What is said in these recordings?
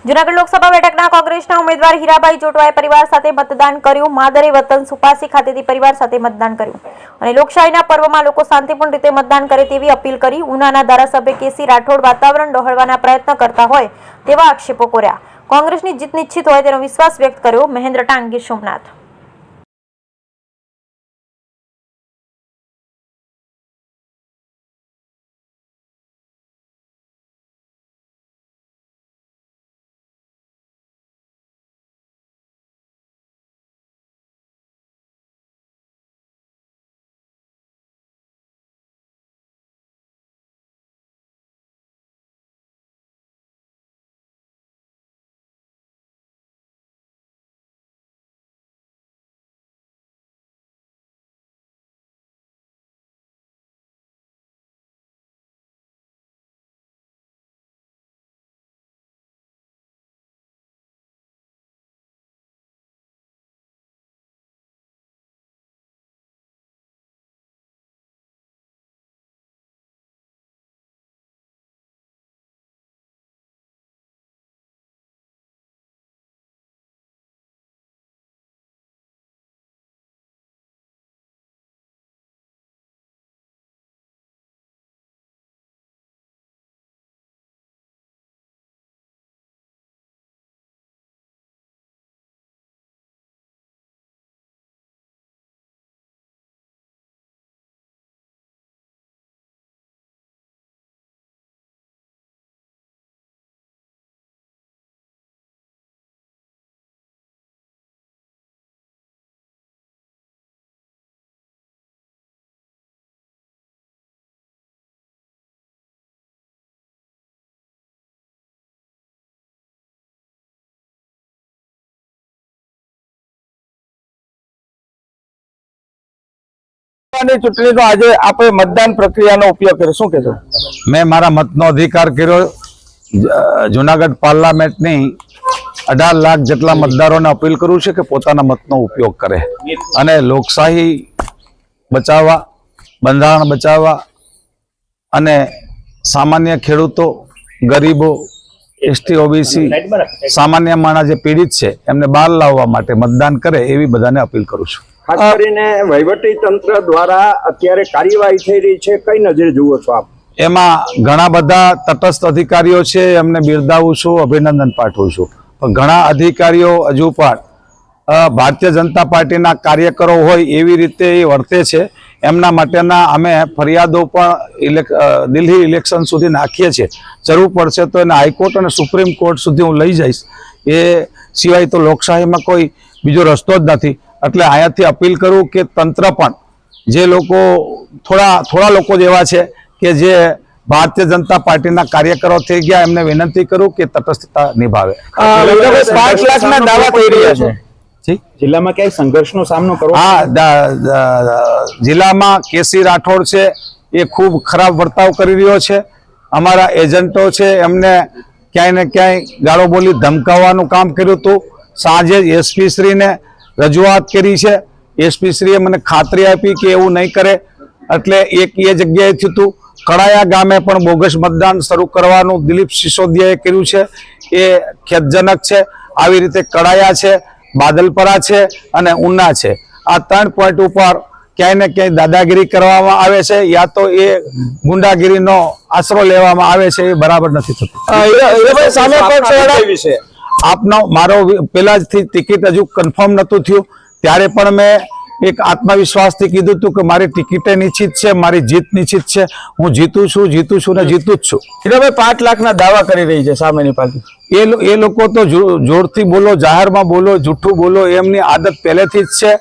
જૂનાગઢ લોકસભા બેઠકના કોંગ્રેસના ઉમેદવાર હીરાભાઈ જોટવાએ પરિવાર સાથે મતદાન કર્યું। માદરે વતન સુપાસી ખાતેથી પરિવાર સાથે મતદાન કર્યું અને લોકશાહીના પર્વમાં લોકો શાંતિપૂર્ણ રીતે મતદાન કરે તેવી અપીલ કરી। ઉનાના ધારાસભ્ય કેસી રાઠોડ વાતાવરણ ડહોળવાના પ્રયત્ન કરતા હોય તેવા આક્ષેપો કર્યા। કોંગ્રેસની જીત નિશ્ચિત હોય તેનો વિશ્વાસ વ્યક્ત કર્યો। મહેન્દ્ર ટાંગી, સોમનાથ। चूंटणी आज आप मतदान प्रक्रिया उपयोग करो शू कहो? मैं मारा मतनो अधिकार कर्यो। जूनागढ़ पार्लामेंट नी 18 लाख जेटला मतदारों ने अपील करूँ छे के पोताना मतनो उपयोग करे अने लोकशाही बचाववा, बंधारण बचाववा अने सामान्य खेडूतो, गरीबो, एसटी ओबीसी सामान्य माणस जे पीड़ित छे एमने बहार लाववा माटे मतदान करे एवी बधाने अपील करूँ छुं। खास करीने वहीवटी तंत्र द्वारा अत्यारे कार्यवाही थई रही छे, कई नजरे जुओ छो आप? एमां घणा बधा तटस्थ अधिकारीओ छे, एमने बिरदावुं छुं, अभिनंदन पाठवुं छुं। पण घणा अधिकारीओ हजू पण भारतीय जनता पार्टीना कार्यकरो होय एवी रीते वर्ते छे। एमना माटेना अमे फरियादो पण दिल्ही इलेक्शन सुधी नाखीए छीए। जरूर पड़शे तो एने हाईकोर्ट अने सुप्रीम कोर्ट सुधी हूँ लई जईश। ए सिवाय तो लोकशाहीमां कोई बीजो रस्तो ज नथी। એટલે અહીંયાથી અપીલ કરું કે તંત્ર પણ જે લોકો થોડા લોકો જેવા છે કે જે ભારતીય જનતા પાર્ટીના કાર્યકરો થઈ ગયા એમને વિનંતી કરું કે તટસ્થતા નિભાવે। 5 લાખના દાવા થઈ રહ્યા છે। જી, જિલ્લામાં ક્યાંય સંઘર્ષનો સામનો કરવો? હા, જિલ્લામાં કેસી રાઠોડ છે એ ખૂબ ખરાબ વર્તાવ કરી રહ્યો છે। અમારા એજન્ટો છે એમને ક્યાંય ને ક્યાંય ગાળો બોલી ધમકાવવાનું કામ કર્યું હતું। સાંજે એસપી શ્રીને रजूआत करी है। एसपी श्रीए मैंने खातरी आपी कि एवं नहीं करे। एटले एक ये जग्याए थयुं हतुं। कड़ाया गामे पण बोगस मतदान शुरू करवानुं दिलीप सिसोदियाए कर्युं छे, ए खेदजनक छे। आवी रीते कड़ाया छे, बादलपरा छे अने उना छे। आ 3 पॉइंट उपर क्यांय ने क्यांय दादागिरी करवामां आवे छे या तो ए गुंडागिरीनो आसरो लेवामां आवे छे, ए बराबर नथी थतुं। आपनो मारो पहला टिकिट हजू कन्फर्म नतुं थयुं त्यारे पण मैं एक आत्मविश्वास थी कीधुं हतुं के मारी टिकिटे निश्चित छे, मारी जीत निश्चित छे। हूँ जीतुं छुं ने जीतुं ज छुं। हीराभाई 5 लाखना दावा करी रही है सामेनी पार्टी। ए लोको तो जोरथी बोलो, जाहेरमां बोलो, जूठुं बोलो एमनी आदत पहलेथी ज छे।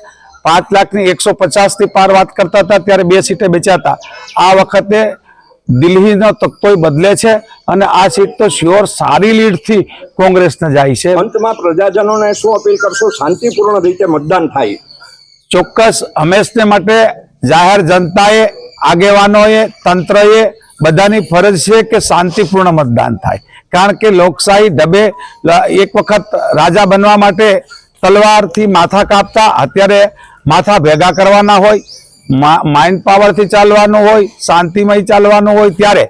5 लाखनी 150 थी पार वात करता था त्यारे 2 सीटे बेचाता। आ वखते दिल्ही नो तख्तो बदले छे अने आ सीट तो श्योर सारी लीड थी कांग्रेस ने जाय छे। अंतमां प्रजाजनोने शुं अपील करशो? शांतिपूर्ण रीते मतदान थाय। चोक्कस हमेशने माटे जाहेर जनताए, आगेवानोए, तंत्रए बधानी फरज छे के शांतिपूर्ण मतदान थाय। कारण के लोकशाही ढबे एक वखत राजा बनवा माटे तलवारथी माथा कापता, अत्यारे माथा भेगा करवाना होय, माइंड पावर थी चालवानुं होय, शांतिमय चालवानुं होय, त्यारे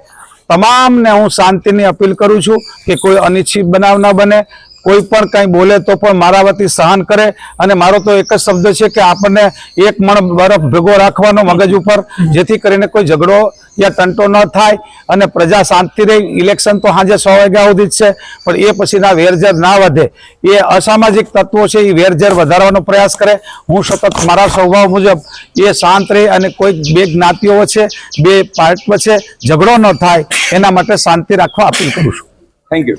તમામને હું શાંતિની અપીલ કરું છું કે કોઈ અનિચ્છિત બનાવ ન બને, કોઈ પણ કંઈ બોલે તો પણ મારા વતી સહન કરે. અને મારો તો એક જ શબ્દ છે કે આપણને એક મણ બરફ ભેગો રાખવાનો મગજ ઉપર, જેથી કરીને કોઈ ઝઘડો યા ટંટો ન થાય અને પ્રજા શાંતિ રહી. ઇલેક્શન તો સાંજે 6 વાગ્યા સુધી જ છે, પણ એ પછીના વેરઝેર ના વધે. એ અસામાજિક તત્વો છે એ વેરઝેર વધારવાનો પ્રયાસ કરે. હું સતત મારા સ્વભાવ મુજબ એ શાંત રહે અને કોઈ બે જ્ઞાતિઓ વચ્ચે, બે પાર્ટ વચ્ચે ઝઘડો ન થાય એના માટે શાંતિ રાખવા અપીલ કરું છું. Thank you.